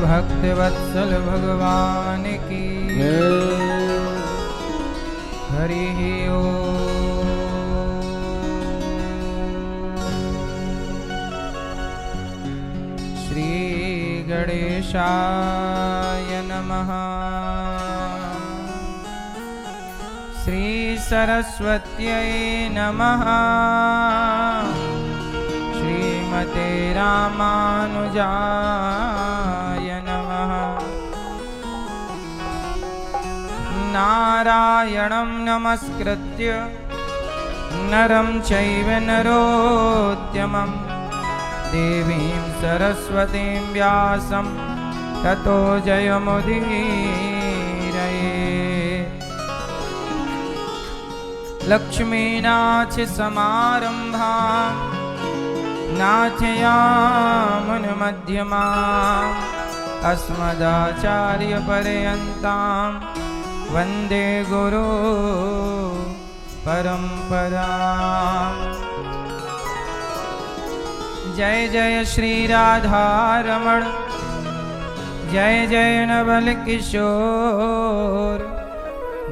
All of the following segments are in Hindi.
भक्त वत्सल भगवान की हरि ओम। श्री गणेशाय नमः। श्री सरस्वत्यै नमः। श्रीमते रामानुजाय नमः। नारायणं नमस्कृत्य नरं चैव नरोत्तमं देवीं सरस्वतीं व्यासं ततो जयमुदीरयेत्। लक्ष्मीनाथ समारंभां नाथयामुनमध्यमाम् अस्मदाचार्यपर्यन्तां वन्दे गुरु परम्पराम्। जय जय श्री राधा रमण, जय जय नवल किशोर,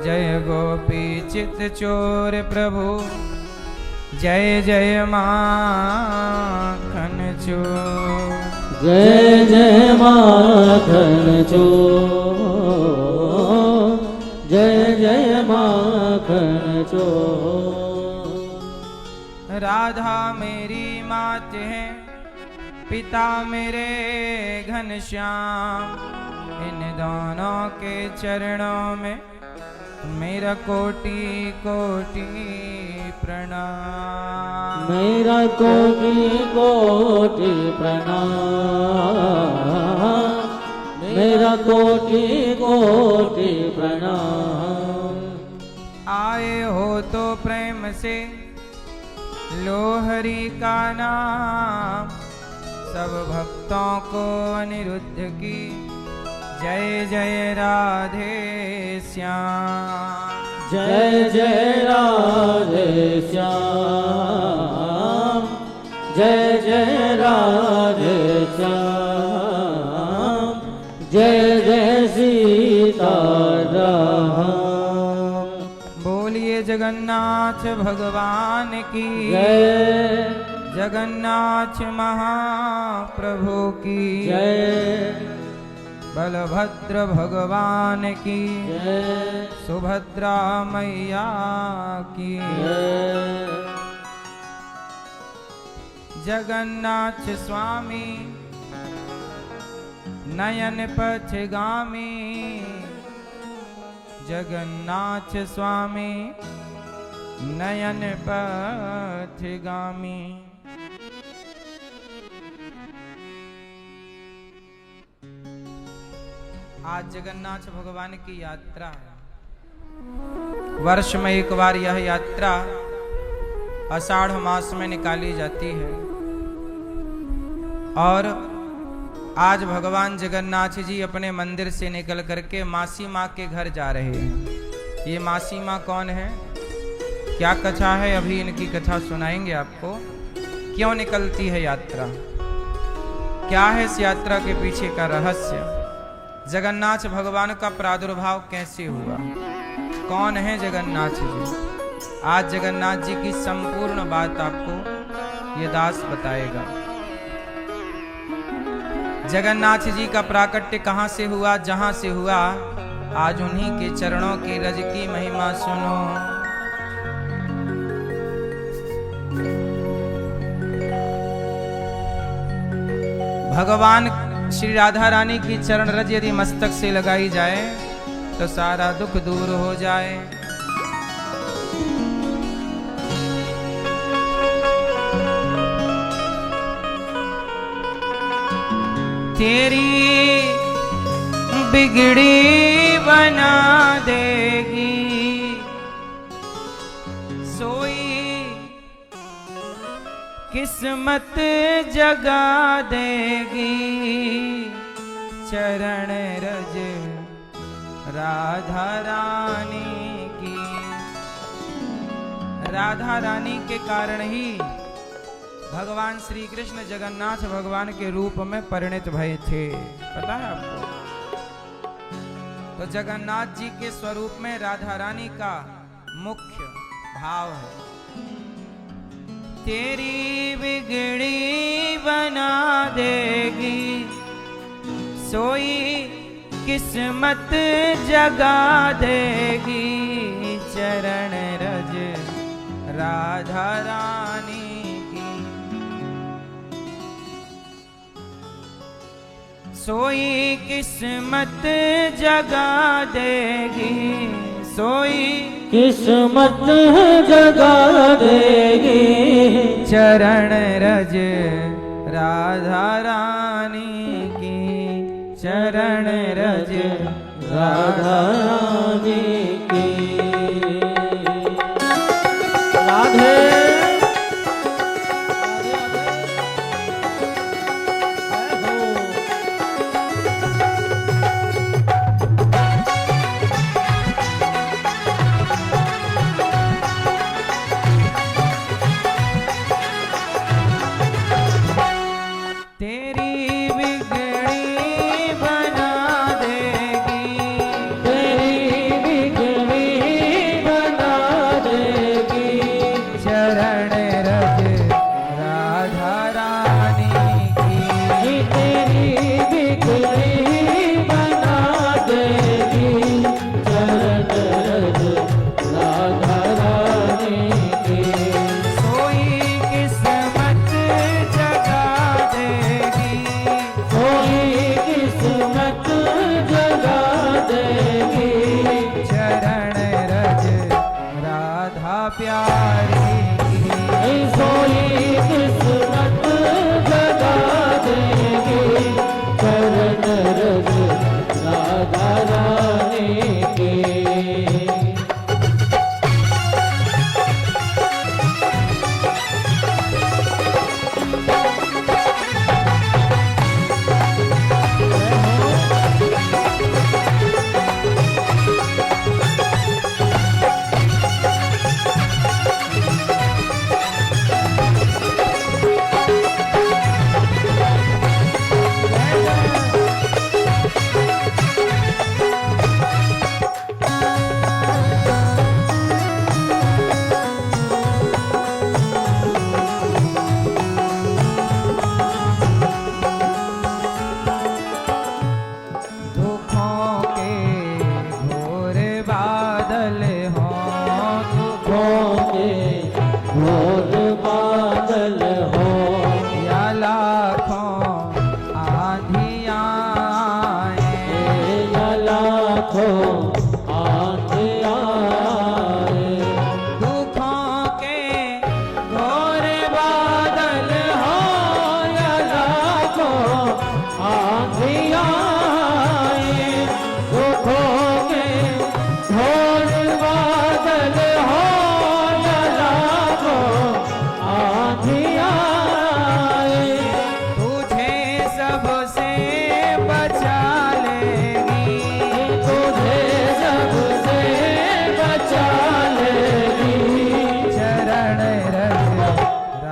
जय गोपी चित चोर प्रभु, जय जय माखन चोर। जय जय माखन चोर, जय जय माखन चोर। राधा मेरी मात है, पिता मेरे घनश्याम, इन दोनों के चरणों में मेरा कोटि कोटि प्रणाम। मेरा कोटि कोटि प्रणाम, मेरा कोटि कोटि प्रणाम। आए हो तो प्रेम से लो हरि का नाम, सब भक्तों को अनिरुद्ध की जय जय राधे श्याम। जय जय राधे श्याम, जय जय राधे श्याम, जय जय सीताराम। बोलिए जगन्नाथ भगवान की जय, जगन्नाथ महाप्रभु की जय, बलभद्र भगवान की जय, सुभद्रा मैया की जय। जगन्नाथ स्वामी नयन पथगामी, जगन्नाथ स्वामी नयन पथगामी। आज जगन्नाथ भगवान की यात्रा है। वर्ष में एक बार यह यात्रा आषाढ़ मास में निकाली जाती है और आज भगवान जगन्नाथ जी अपने मंदिर से निकल करके मासी माँ के घर जा रहे हैं। ये मासी माँ कौन है, क्या कथा है, अभी इनकी कथा सुनाएंगे आपको। क्यों निकलती है यात्रा, क्या है इस यात्रा के पीछे का रहस्य, जगन्नाथ भगवान का प्रादुर्भाव कैसे हुआ, कौन है जगन्नाथ जी। आज जगन्नाथ जी की संपूर्ण बात आपको ये दास बताएगा। जगन्नाथ जी का प्राकट्य कहां से हुआ, जहां से हुआ, आज उन्हीं के चरणों की रज की महिमा सुनो। भगवान श्री राधा रानी की चरण रज यदि मस्तक से लगाई जाए तो सारा दुख दूर हो जाए। तेरी बिगड़ी बना देगी, सोई किस्मत जगा देगी, चरण रज राधा रानी की। राधा रानी के कारण ही भगवान श्री कृष्ण जगन्नाथ भगवान के रूप में परिणित भये थे। पता है आपको? तो जगन्नाथ जी के स्वरूप में राधा रानी का मुख्य भाव है, तेरी बिगड़ी बना देगी सोई किस्मत जगा देगी, चरण रज राधा रानी की। सोई किस्मत जगा देगी, सोई किस्मत जगा देगी, चरण रज राधा रानी की, चरण रज राधा रानी की। राधे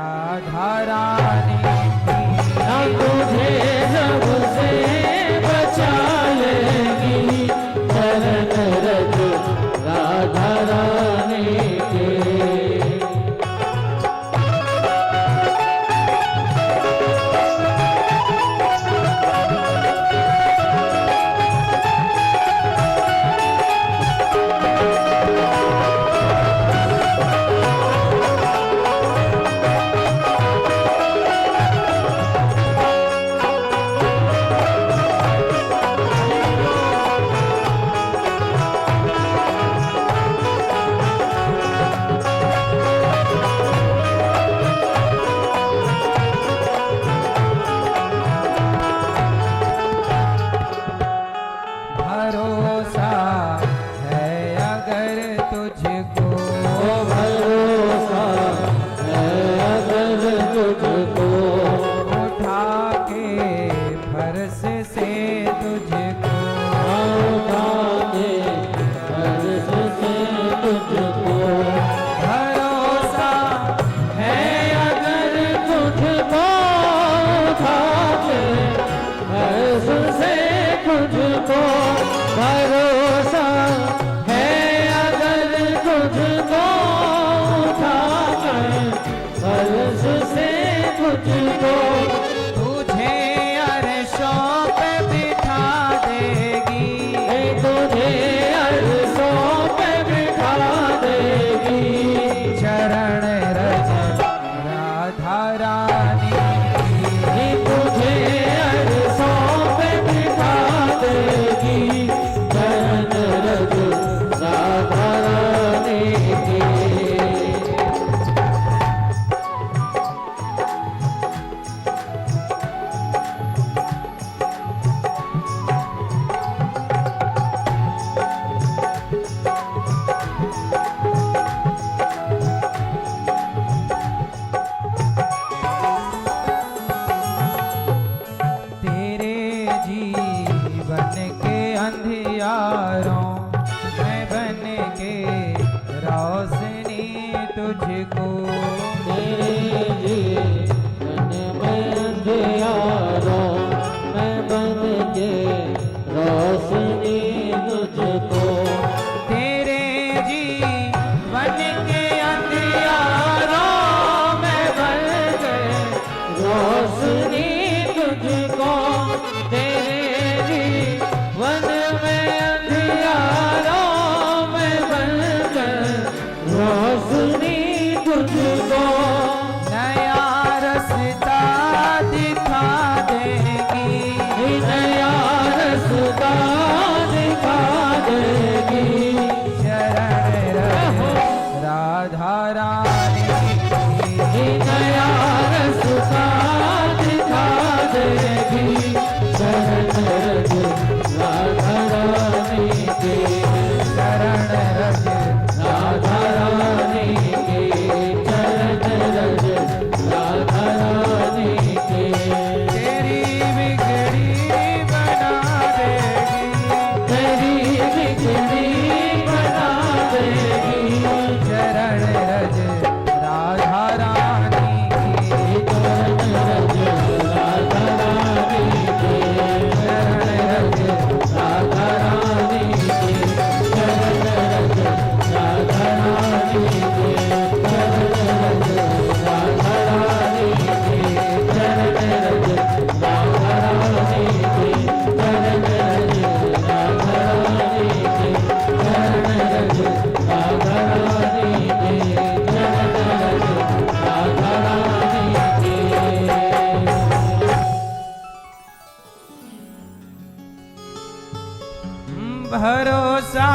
राधा रानी की, तुझे सबसे तुझको भरोसा है, अगर तुझको उठाकर फर्श से तुझको तुझे अर्शों पे बिठा देगी, तुझे अरसों पे बिठा देगी। चरण रज राधा रानी की, तुझे अरसों पे बिठा देगी, चरण रज राधा रानी की। तेरे जीवन के अंधियारों मैं बन के रोशनी तुझको, तेरे जीवन में अंधियारों मैं बन के रोशनी तुझको। तेरे जीवन के अंधियारों में बन के रोशनी तुझको, तेरे जीवन में अंधियारों में बनकर रोशनी तुझको। नया रास्ता दिखा देगी, नया रास्ता दिखा देगी, चरण रज राधा रानी की, नया रास्ता दिखा देगी, चरण रज राधा रानी के, चरण रज राधा रानी के, चरण रज राधा रानी के। तेरी बिगड़ी बना देगी, तेरी बिगड़ी बना देगी, चरण रज राधा रानी की, चरण रज राधा रानी के, चरण रज राधा रानी के, चरण रज राधा रानी के, चरण रज राधा रानी के, चरण रज राधा रानी के, चरण रज राधा रानी के, चरण रज राधा रानी के, चरण रज राधा रानी के। भरोसा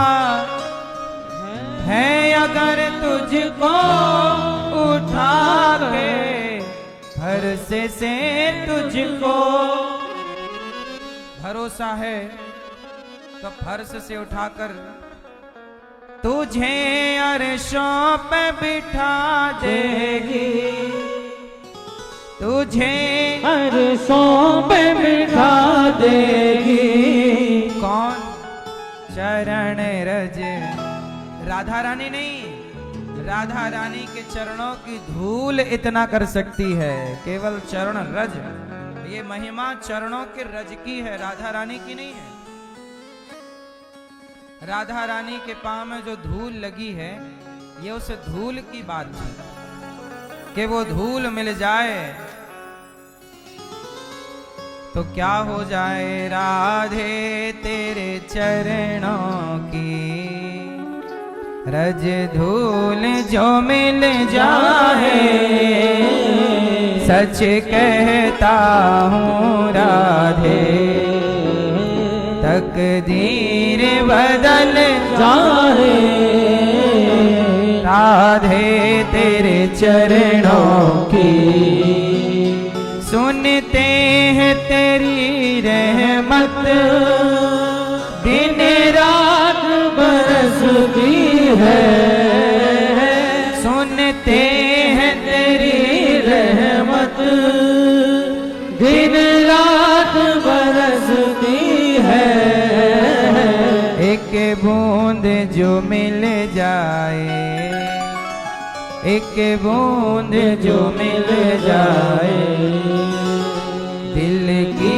है, अगर तुझको उठा के फर्श से तुझको, भरोसा है तो फर्श से उठाकर तुझे अर्शों पे बिठा देगी, तुझे अरसों पे बिठा देगी। कौन? चरण रज राधा रानी नहीं, राधा रानी के चरणों की धूल इतना कर सकती है, केवल चरण रज। ये महिमा चरणों के रज की है, राधा रानी की नहीं है। राधा रानी के पांव में जो धूल लगी है, ये उस धूल की बात है कि वो धूल मिल जाए तो क्या हो जाए। राधे तेरे चरणों की रज धूल जो मिल जाए, सच कहता हूँ राधे तकदीर बदल जाए। राधे तेरे चरणों की सुनते हैं तेरी रहमत, दिन रात बरसती है, सुनते हैं तेरी रहमत दिन रात बरसती है। एक बूंद जो मिल जाए, एक बूंद जो मिल जाए, दिल की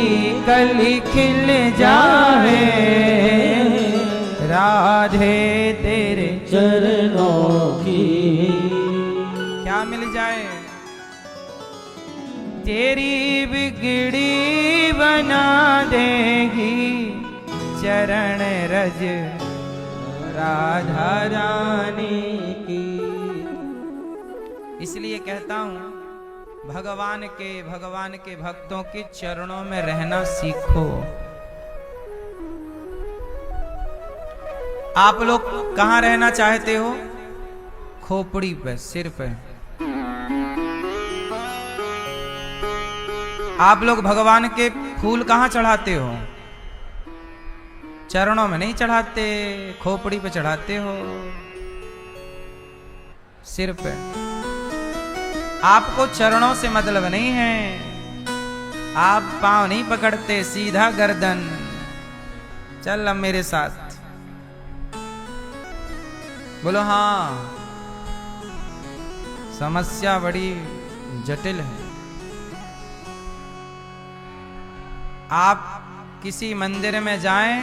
कली खिल जाए, राधे तेरे चरणों की क्या मिल जाए? तेरी बिगड़ी बना देगी चरण रज राधा रानी की। इसलिए कहता हूं भगवान के भक्तों के चरणों में रहना सीखो। आप लोग कहां रहना चाहते हो? खोपड़ी पे, सिर पे। आप लोग भगवान के फूल कहां चढ़ाते हो? चरणों में नहीं चढ़ाते, खोपड़ी पे चढ़ाते हो, सिर पे। आपको चरणों से मतलब नहीं है, आप पांव नहीं पकड़ते, सीधा गर्दन। चल अब मेरे साथ, बोलो हाँ। समस्या बड़ी जटिल है। आप किसी मंदिर में जाएं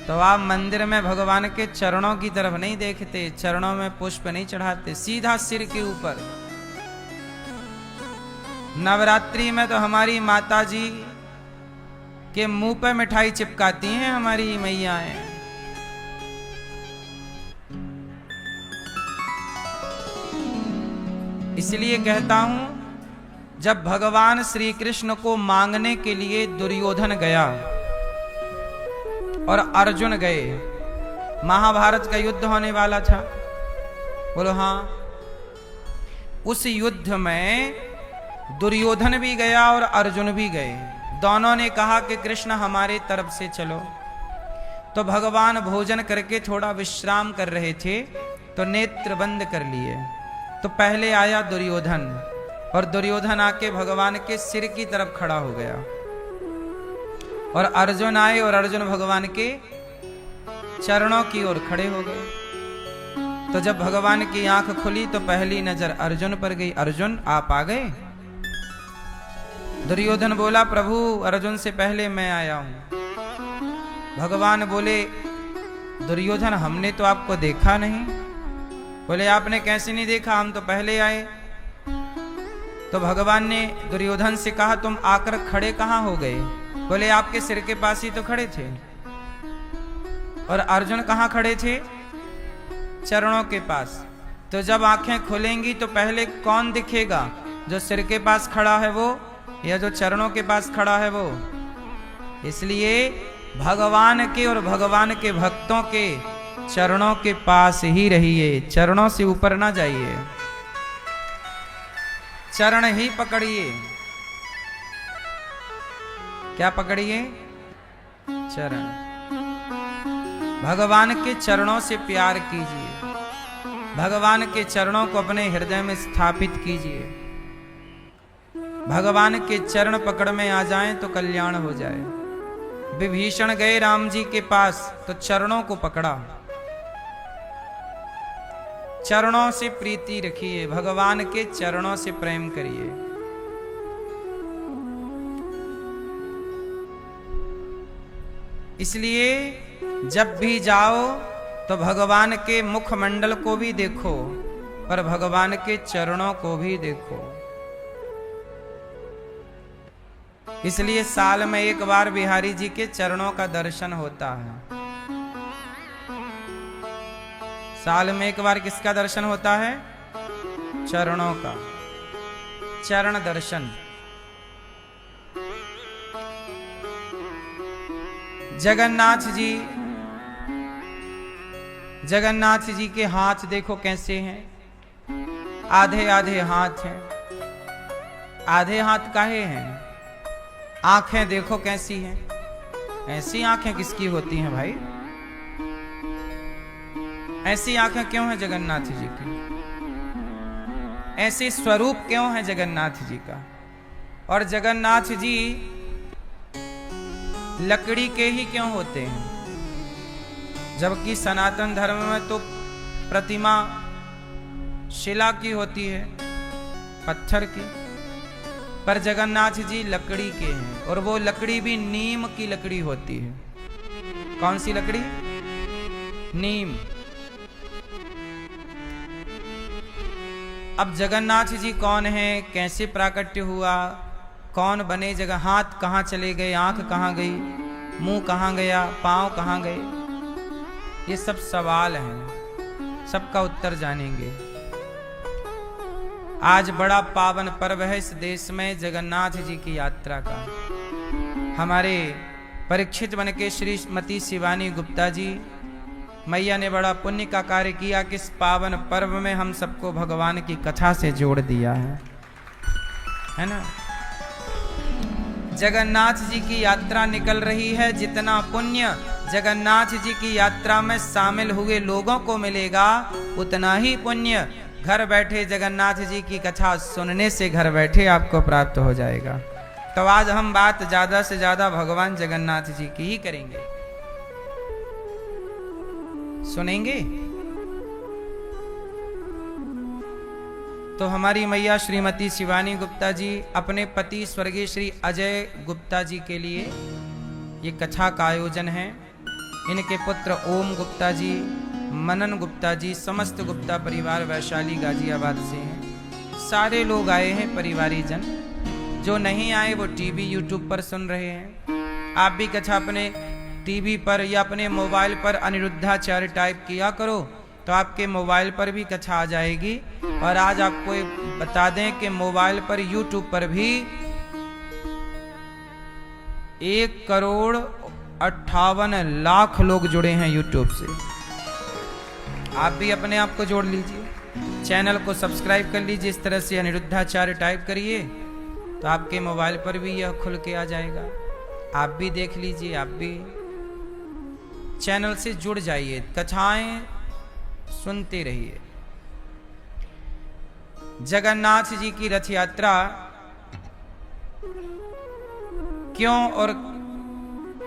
तो आप मंदिर में भगवान के चरणों की तरफ नहीं देखते, चरणों में पुष्प नहीं चढ़ाते, सीधा सिर के ऊपर। नवरात्रि में तो हमारी माता जी के मुंह पे मिठाई चिपकाती हैं हमारी मैयाएं। इसलिए कहता हूं, जब भगवान श्री कृष्ण को मांगने के लिए दुर्योधन गया और अर्जुन गए, महाभारत का युद्ध होने वाला था, बोलो हाँ। उस युद्ध में दुर्योधन भी गया और अर्जुन भी गए। दोनों ने कहा कि कृष्ण हमारे तरफ से चलो। तो भगवान भोजन करके थोड़ा विश्राम कर रहे थे, तो नेत्र बंद कर लिए। तो पहले आया दुर्योधन, और दुर्योधन आके भगवान के सिर की तरफ खड़ा हो गया। और अर्जुन आए और अर्जुन भगवान के चरणों की ओर खड़े हो गए। तो जब भगवान की आंख खुली तो पहली नजर अर्जुन पर गई। अर्जुन आप आ गए? दुर्योधन बोला, प्रभु अर्जुन से पहले मैं आया हूं। भगवान बोले, दुर्योधन हमने तो आपको देखा नहीं। बोले, आपने कैसे नहीं देखा, हम तो पहले आए। तो भगवान ने दुर्योधन से कहा, तुम आकर खड़े कहां हो गए? बोले, आपके सिर के पास ही तो खड़े थे। और अर्जुन कहां खड़े थे? चरणों के पास। तो जब आंखें खुलेंगी तो पहले कौन दिखेगा? जो सिर के पास खड़ा है वो, या जो चरणों के पास खड़ा है वो? इसलिए भगवान के और भगवान के भक्तों के चरणों के पास ही रहिए, चरणों से ऊपर ना जाइए, चरण ही पकड़िए। क्या पकड़िए? चरण। भगवान के चरणों से प्यार कीजिए, भगवान के चरणों को अपने हृदय में स्थापित कीजिए। भगवान के चरण पकड़ में आ जाएं तो कल्याण हो जाए। विभीषण गए राम जी के पास तो चरणों को पकड़ा। चरणों से प्रीति रखिए, भगवान के चरणों से प्रेम करिए। इसलिए जब भी जाओ तो भगवान के मुखमंडल को भी देखो, पर भगवान के चरणों को भी देखो। इसलिए साल में एक बार बिहारी जी के चरणों का दर्शन होता है। साल में एक बार किसका दर्शन होता है? चरणों का, चरण दर्शन। जगन्नाथ जी, जगन्नाथ जी के हाथ देखो कैसे हैं, आधे आधे हाथ हैं। आधे हाथ काहे हैं? आंखें देखो कैसी हैं। ऐसी आंखें किसकी होती हैं भाई? ऐसी आंखें क्यों हैं जगन्नाथ जी की? ऐसे स्वरूप क्यों है जगन्नाथ जी का? और जगन्नाथ जी लकड़ी के ही क्यों होते हैं? जबकि सनातन धर्म में तो प्रतिमा शिला की होती है, पत्थर की। पर जगन्नाथ जी लकड़ी के हैं, और वो लकड़ी भी नीम की लकड़ी होती है। कौन सी लकड़ी? नीम। अब जगन्नाथ जी कौन है, कैसे प्राकट्य हुआ, कौन बने, जगह हाथ कहाँ चले गए, आंख कहाँ गई, मुंह कहाँ गया, पांव कहाँ गए, ये सब सवाल हैं, सबका उत्तर जानेंगे। आज बड़ा पावन पर्व है इस देश में जगन्नाथ जी की यात्रा का। हमारे परीक्षित बन के श्रीमती शिवानी गुप्ता जी, मैया ने बड़ा पुण्य का कार्य किया कि इस पावन पर्व में हम सबको भगवान की कथा से जोड़ दिया है ना। जगन्नाथ जी की यात्रा निकल रही है, जितना पुण्य जगन्नाथ जी की यात्रा में शामिल हुए लोगों को मिलेगा, उतना ही पुण्य घर बैठे जगन्नाथ जी की कथा सुनने से घर बैठे आपको प्राप्त हो जाएगा। तो आज हम बात ज्यादा से ज्यादा भगवान जगन्नाथ जी की ही करेंगे, सुनेंगे। तो हमारी मैया श्रीमती शिवानी गुप्ता जी अपने पति स्वर्गीय श्री अजय गुप्ता जी के लिए ये कथा का आयोजन है। इनके पुत्र ओम गुप्ता जी, मनन गुप्ता जी, समस्त गुप्ता परिवार वैशाली गाजियाबाद से हैं। सारे लोग आए हैं परिवारी जन, जो नहीं आए वो टीवी यूट्यूब पर सुन रहे हैं। आप भी कथा अपने टीवी पर या अपने मोबाइल पर अनिरुद्धाचार्य टाइप किया करो तो आपके मोबाइल पर भी कथा आ जाएगी। और आज आपको बता दें कि मोबाइल पर यूट्यूब पर भी 1,58,00,000 लोग जुड़े हैं यूट्यूब से। आप भी अपने आप को जोड़ लीजिए, चैनल को सब्सक्राइब कर लीजिए। इस तरह से अनिरुद्धाचार्य टाइप करिए तो आपके मोबाइल पर भी यह खुल के आ जाएगा। आप भी देख लीजिए, आप भी चैनल से जुड़ जाइए, कथाएं सुनते रहिए। जगन्नाथ जी की रथ यात्रा क्यों और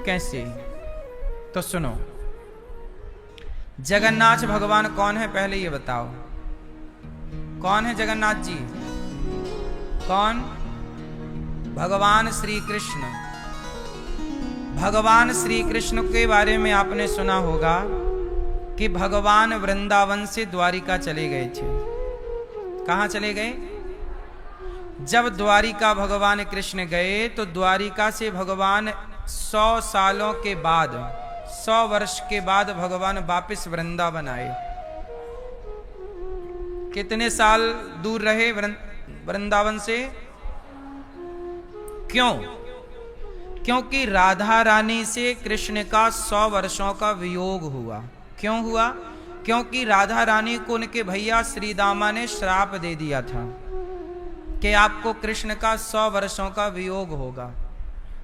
कैसे, तो सुनो। जगन्नाथ भगवान कौन है पहले ये बताओ, कौन है जगन्नाथ जी? कौन? भगवान श्री कृष्ण। भगवान श्री कृष्ण के बारे में आपने सुना होगा कि भगवान वृंदावन से द्वारिका चले गए थे। कहां चले गए? जब द्वारिका भगवान कृष्ण गए तो द्वारिका से भगवान 100 सालों के बाद, 100 वर्ष के बाद भगवान वापस वृंदावन आए। कितने साल दूर रहे वृंदावन से? क्यों? क्योंकि राधा रानी से कृष्ण का 100 वर्षों का वियोग हुआ। क्यों हुआ? क्योंकि राधा रानी को उनके भैया श्री दामा ने श्राप दे दिया था कि आपको कृष्ण का 100 वर्षों का वियोग होगा।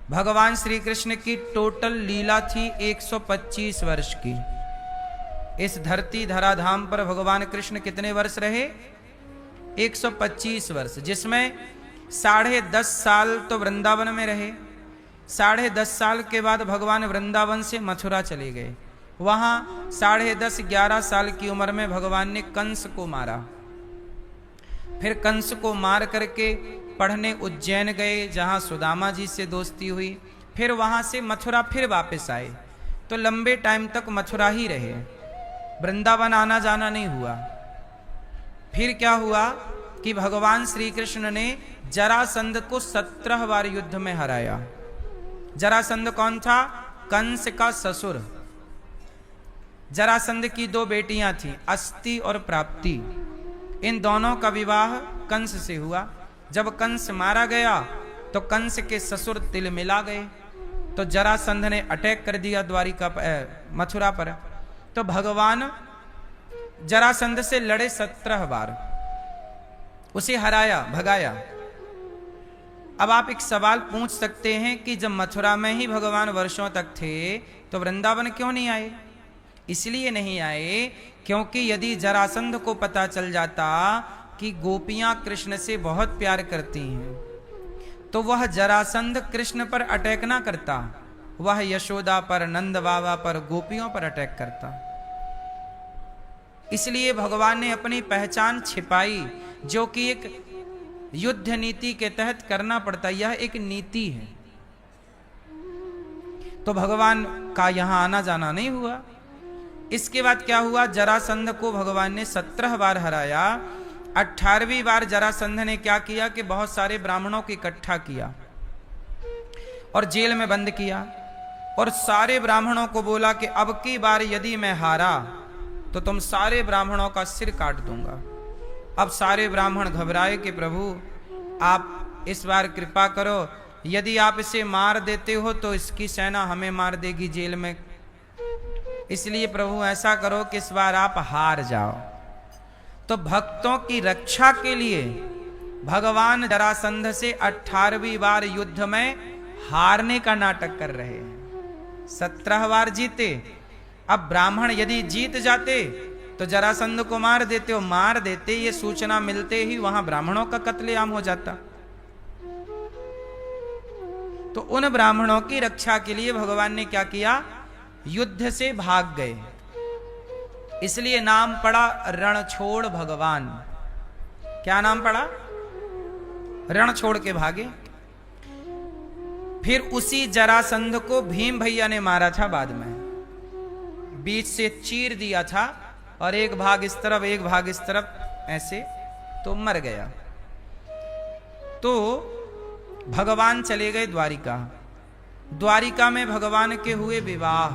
भगवान श्री कृष्ण की टोटल लीला थी 125 वर्ष की। इस धरती धराधाम पर भगवान कृष्ण कितने वर्ष रहे? 125 वर्ष, जिसमें 10.5 साल तो वृंदावन में रहे। 10.5 साल के बाद भगवान वृंदावन से मथुरा चले गए। वहां 10.5-11 साल की उम्र में भगवान ने कंस को मारा। फिर कंस को मार करके पढ़ने उज्जैन गए, जहां सुदामा जी से दोस्ती हुई। फिर वहां से मथुरा फिर वापस आए, तो लंबे टाइम तक मथुरा ही रहे, वृंदावन आना जाना नहीं हुआ। फिर क्या हुआ कि भगवान श्री कृष्ण ने जरासंध को 17 बार युद्ध में हराया। जरासंध कौन था? कंस का ससुर। जरासंध की 2 बेटियां थीं, अस्ति और प्राप्ति। इन दोनों का विवाह कंस से हुआ। जब कंस मारा गया तो कंस के ससुर तिल मिला गए, तो जरासंध ने अटैक कर दिया द्वारिका मथुरा पर। तो भगवान जरासंध से लड़े 17 बार, उसे हराया, भगाया। अब आप एक सवाल पूछ सकते हैं कि जब मथुरा में ही भगवान वर्षों तक थे तो वृंदावन क्यों नहीं आए? इसलिए नहीं आए क्योंकि यदि जरासंध को पता चल जाता कि गोपियां कृष्ण से बहुत प्यार करती हैं तो वह जरासंध कृष्ण पर अटैक ना करता, वह यशोदा पर, नंद बाबा पर, गोपियों पर अटैक करता। इसलिए भगवान ने अपनी पहचान छिपाई, जो कि एक युद्ध नीति के तहत करना पड़ता है, यह एक नीति है। तो भगवान का यहां आना जाना नहीं हुआ। इसके बाद क्या हुआ, जरासंध को भगवान ने 17 बार हराया। 18वीं बार जरासंध ने क्या किया कि बहुत सारे ब्राह्मणों को इकट्ठा किया और जेल में बंद किया, और सारे ब्राह्मणों को बोला कि अब की बार यदि मैं हारा तो तुम सारे ब्राह्मणों का सिर काट दूंगा। अब सारे ब्राह्मण घबराए कि प्रभु आप इस बार कृपा करो, यदि आप इसे मार देते हो तो इसकी सेना हमें मार देगी जेल में, इसलिए प्रभु ऐसा करो कि इस बार आप हार जाओ। तो भक्तों की रक्षा के लिए भगवान जरासंध से 18वीं बार युद्ध में हारने का नाटक कर रहे हैं। 17 बार जीते। अब ब्राह्मण यदि जीत जाते तो जरासंध को मार देते, मार देते ये सूचना मिलते ही वहां ब्राह्मणों का कत्लेआम हो जाता। तो उन ब्राह्मणों की रक्षा के लिए भगवान ने क्या किया, युद्ध से भाग गए। इसलिए नाम पड़ा रणछोड़ भगवान। क्या नाम पड़ा, रण छोड़ के भागे। फिर उसी जरासंध को भीम भैया ने मारा था बाद में, बीच से चीर दिया था और एक भाग इस तरफ एक भाग इस तरफ ऐसे, तो मर गया। तो भगवान चले गए द्वारिका। द्वारिका में भगवान के हुए विवाह।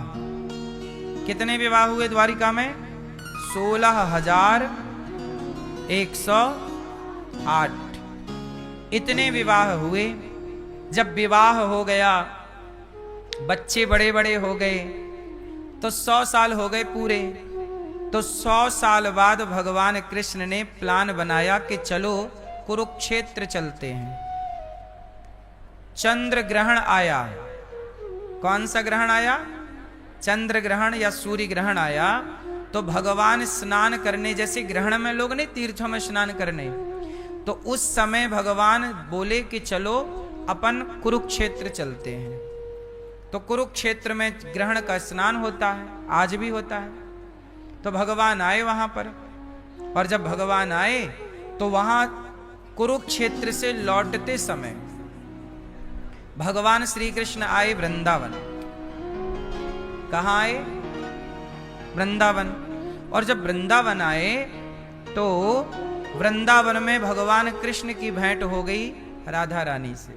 कितने विवाह हुए द्वारिका में, 16,108 इतने विवाह हुए। जब विवाह हो गया, बच्चे बड़े बड़े हो गए, तो 100 साल हो गए पूरे। तो 100 साल बाद भगवान कृष्ण ने प्लान बनाया कि चलो कुरुक्षेत्र चलते हैं। चंद्र ग्रहण आया। कौन सा ग्रहण आया, चंद्र ग्रहण या सूर्य ग्रहण आया। तो भगवान स्नान करने, जैसे ग्रहण में लोग नहीं तीर्थों में स्नान करने, तो उस समय भगवान बोले कि चलो अपन कुरुक्षेत्र चलते हैं। तो कुरुक्षेत्र में ग्रहण का स्नान होता है, आज भी होता है। तो भगवान आए वहां पर, और जब भगवान आए तो वहां कुरुक्षेत्र से लौटते समय भगवान श्री कृष्ण आए वृंदावन। कहाँ आए, वृंदावन। और जब वृंदावन आए तो वृंदावन में भगवान कृष्ण की भेंट हो गई राधा रानी से।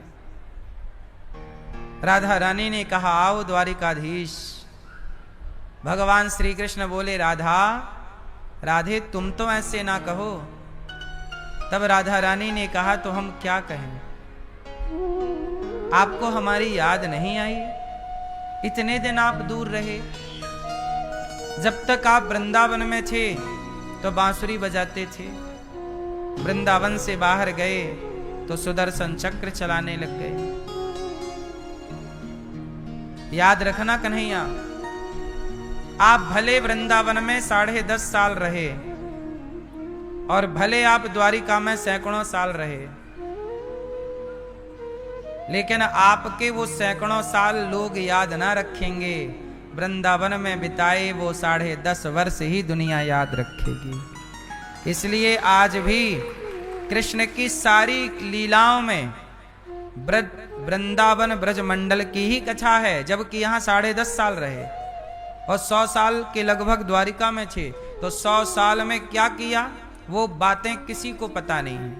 राधा रानी ने कहा आओ द्वारिकाधीश। भगवान श्री कृष्ण बोले राधा, राधे तुम तो ऐसे ना कहो। तब राधा रानी ने कहा तो हम क्या कहें, आपको हमारी याद नहीं आई? इतने दिन आप दूर रहे, जब तक आप वृंदावन में थे तो बांसुरी बजाते थे, वृंदावन से बाहर गए तो सुदर्शन चक्र चलाने लग गए। याद रखना कन्हैया, आप भले वृंदावन में 10.5 साल रहे और भले आप द्वारिका में सैकड़ों साल रहे, लेकिन आपके वो सैकड़ों साल लोग याद ना रखेंगे। वृंदावन में बिताए वो 10.5 वर्ष ही दुनिया याद रखेगी। इसलिए आज भी कृष्ण की सारी लीलाओं में वृंदावन ब्रज मंडल की ही कथा है, जबकि यहाँ 10.5 साल रहे और 100 साल के लगभग द्वारिका में थे। तो 100 साल में क्या किया वो बातें किसी को पता नहीं है।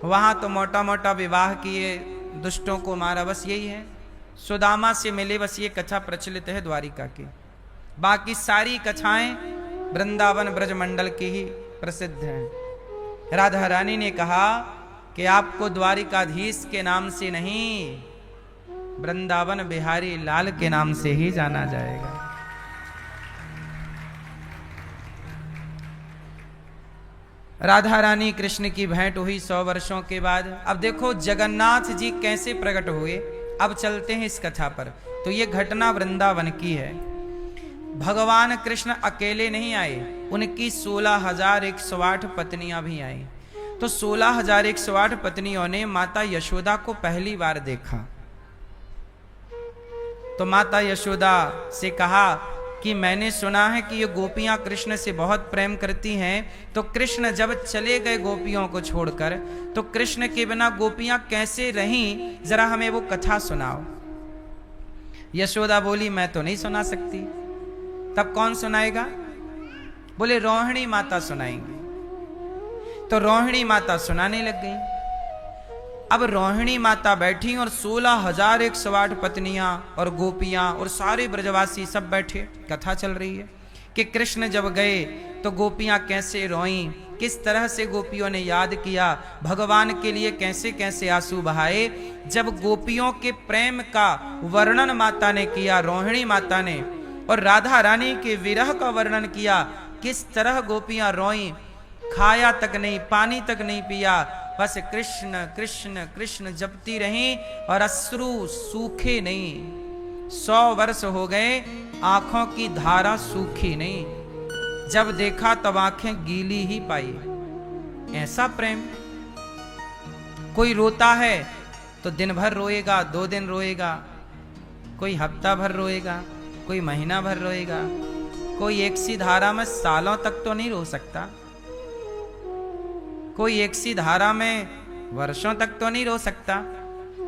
वहां तो मोटा मोटा विवाह किए, दुष्टों को मारा, बस यही है। सुदामा से मिले, बस ये कथा प्रचलित है द्वारिका की। बाकी सारी कथाएं वृंदावन ब्रज मंडल की ही प्रसिद्ध हैं। राधा रानी ने कहा कि आपको द्वारिकाधीश के नाम से नहीं, वृंदावन बिहारी लाल के नाम से ही जाना जाएगा। राधा रानी कृष्ण की भेंट हुई 100 वर्षों के बाद। अब देखो जगन्नाथ जी कैसे प्रकट हुए। अब चलते हैं इस कथा पर। तो ये घटना वृंदावन की है। भगवान कृष्ण अकेले नहीं आए, उनकी 16,108 पत्नियां भी आई। तो 16,108 पत्नियों ने माता यशोदा को पहली बार देखा। तो माता यशोदा से कहा कि मैंने सुना है कि ये गोपियां कृष्ण से बहुत प्रेम करती हैं, तो कृष्ण जब चले गए गोपियों को छोड़कर, तो कृष्ण के बिना गोपियां कैसे रहीं, जरा हमें वो कथा सुनाओ। यशोदा बोली मैं तो नहीं सुना सकती। तब कौन सुनाएगा? बोले रोहिणी माता सुनाएंगे। तो रोहिणी माता सुनाने लग गई। अब रोहिणी माता बैठी और 16,108 पत्नियां और गोपियां और सारे ब्रजवासी सब बैठे, कथा चल रही है कि कृष्ण जब गए तो गोपियां कैसे रोईं, किस तरह से गोपियों ने याद किया, भगवान के लिए कैसे कैसे आंसू बहाए। जब गोपियों के प्रेम का वर्णन माता ने किया, रोहिणी माता ने, और राधा रानी के विरह का वर्णन किया, किस तरह गोपियां रोईं, खाया तक नहीं, पानी तक नहीं पिया, बस कृष्ण कृष्ण कृष्ण जपती रहीं और अश्रु सूखे नहीं। 100 वर्ष हो गए, आंखों की धारा सूखी नहीं। जब देखा तब आंखें गीली ही पाई। ऐसा प्रेम। कोई रोता है तो दिन भर रोएगा, 2 दिन रोएगा, कोई हफ्ता भर रोएगा, कोई महीना भर रोएगा, कोई एक सी धारा में सालों तक तो नहीं रो सकता, कोई एक सी धारा में वर्षों तक तो नहीं रो सकता।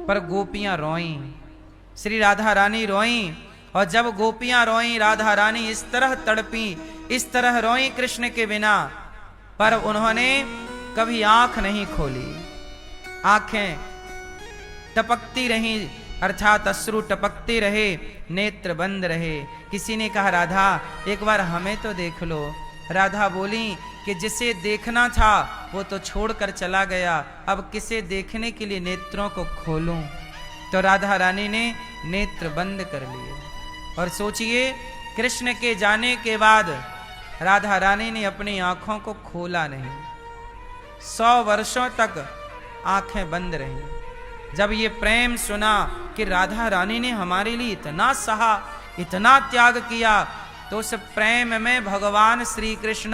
पर गोपियां रोईं, श्री राधा रानी रोईं। और जब गोपियां रोईं, राधा रानी इस तरह तड़पी, इस तरह रोईं कृष्ण के बिना, पर उन्होंने कभी आंख नहीं खोली। आंखें टपकती रहीं, अर्थात अश्रु टपकते रहे, नेत्र बंद रहे। किसी ने कहा राधा एक बार हमें तो देख लो। राधा बोली कि जिसे देखना था वो तो छोड़कर चला गया, अब किसे देखने के लिए नेत्रों को खोलूं। तो राधा रानी ने नेत्र बंद कर लिए। और सोचिए, कृष्ण के जाने के बाद राधा रानी ने अपनी आंखों को खोला नहीं, 100 वर्षों तक आंखें बंद रहीं। जब ये प्रेम सुना कि राधा रानी ने हमारे लिए इतना सहा, इतना त्याग किया, तो उस प्रेम में भगवान श्री कृष्ण,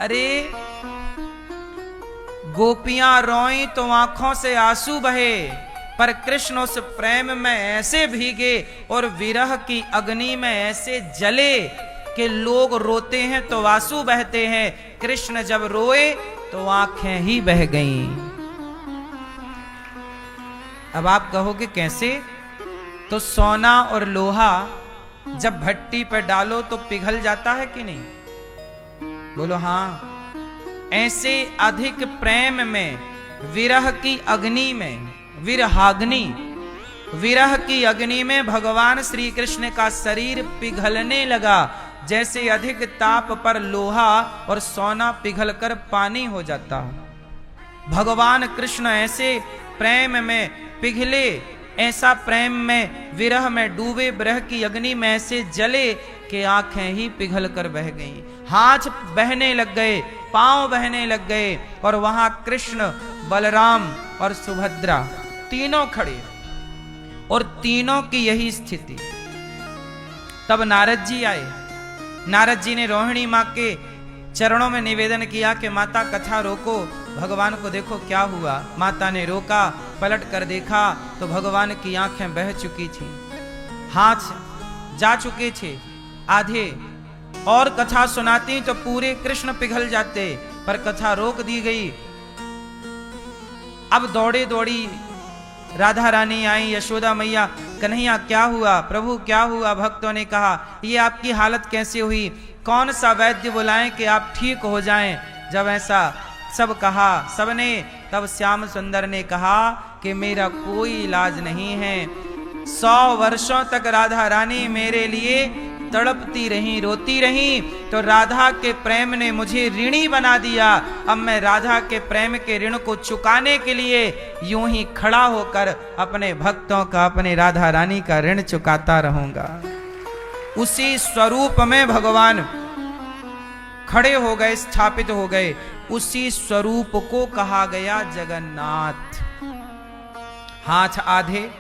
अरे गोपियां रोईं तो आंखों से आंसू बहे, पर कृष्ण उस प्रेम में ऐसे भीगे और विरह की अग्नि में ऐसे जले कि लोग रोते हैं तो आंसू बहते हैं, कृष्ण जब रोए तो आंखें ही बह गईं। अब आप कहोगे कैसे? तो सोना और लोहा जब भट्टी पर डालो तो पिघल जाता है कि नहीं? बोलो हाँ। ऐसे अधिक प्रेम में, विरह की अग्नि में, विरहाग्नि, विरह की अग्नि में भगवान श्री कृष्ण का शरीर पिघलने लगा, जैसे अधिक ताप पर लोहा और सोना पिघलकर पानी हो जाता। भगवान कृष्ण ऐसे प्रेम में पिघले, ऐसा प्रेम में, विरह में डूबे, विरह की अग्नि में ऐसे जले कि आंखें ही पिघल कर बह गईं, हाथ बहने लग गए, पांव बहने लग गए। और वहां कृष्ण, बलराम और सुभद्रा तीनों खड़े, और तीनों की यही स्थिति। तब नारद जी आए। नारद जी ने रोहिणी मां के चरणों में निवेदन किया कि माता कथा रोको, भगवान को देखो क्या हुआ। माता ने रोका, पलट कर देखा तो भगवान की आंखें बह चुकी थी, हाथ जा चुके थे आधे। और कथा सुनाती तो पूरे कृष्ण पिघल जाते, पर कथा रोक दी गई। अब दौड़े दौड़ी राधा रानी आई, यशोदा मैया, कन्हैया क्या हुआ, प्रभु क्या हुआ? भक्तों ने कहा ये आपकी हालत कैसे हुई, कौन सा वैद्य बुलाएं कि आप ठीक हो जाएं? जब ऐसा सब कहा सबने, तब श्याम सुंदर ने कहा कि मेरा कोई इलाज नहीं है। 100 वर्षों तक राधा रानी मेरे लिए तड़पती रही, रोती रही, तो राधा के प्रेम ने मुझे ऋणी बना दिया। अब मैं राधा के प्रेम के ऋण को चुकाने के लिए यूं ही खड़ा होकर अपने भक्तों का, अपने राधा रानी का ऋण चुकाता रहूंगा। उसी स्वरूप में भगवान खड़े हो गए, स्थापित हो गए। उसी स्वरूप को कहा गया जगन्नाथ। हाथ आधे,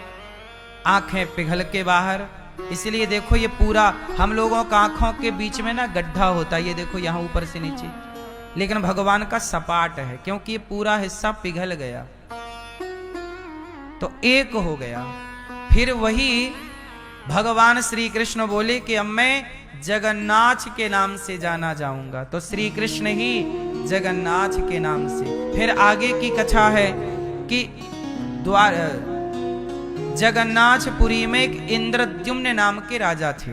आंखें पिघल के बाहर। इसलिए देखो ये पूरा हम लोगों का आंखों के बीच में ना गड्ढा होता है, ये देखो यहां ऊपर से नीचे, लेकिन भगवान का सपाट है, क्योंकि ये पूरा हिस्सा पिघल गया तो एक हो गया। फिर वही भगवान श्री कृष्ण बोले कि अब मैं जगन्नाथ के नाम से जाना जाऊंगा। तो श्री कृष्ण ही जगन्नाथ के नाम से। फिर आगे की कथा है कि द्वार जगन्नाथपुरी में एक इंद्रद्युम्न नाम के राजा थे।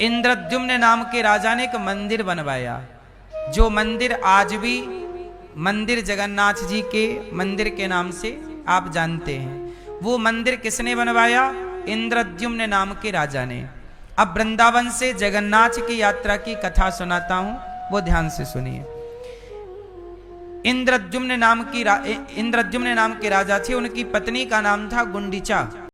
इंद्रद्युम्न नाम के राजा ने एक मंदिर बनवाया, जो मंदिर आज भी मंदिर जगन्नाथ जी के मंदिर के नाम से आप जानते हैं। वो मंदिर किसने बनवाया? इंद्रद्युम्न नाम के राजा ने। अब वृंदावन से जगन्नाथ की यात्रा की कथा सुनाता हूं, वो ध्यान से सुनिए। इंद्रद्युम्न नाम के राजा थे, उनकी पत्नी का नाम था गुंडीचा।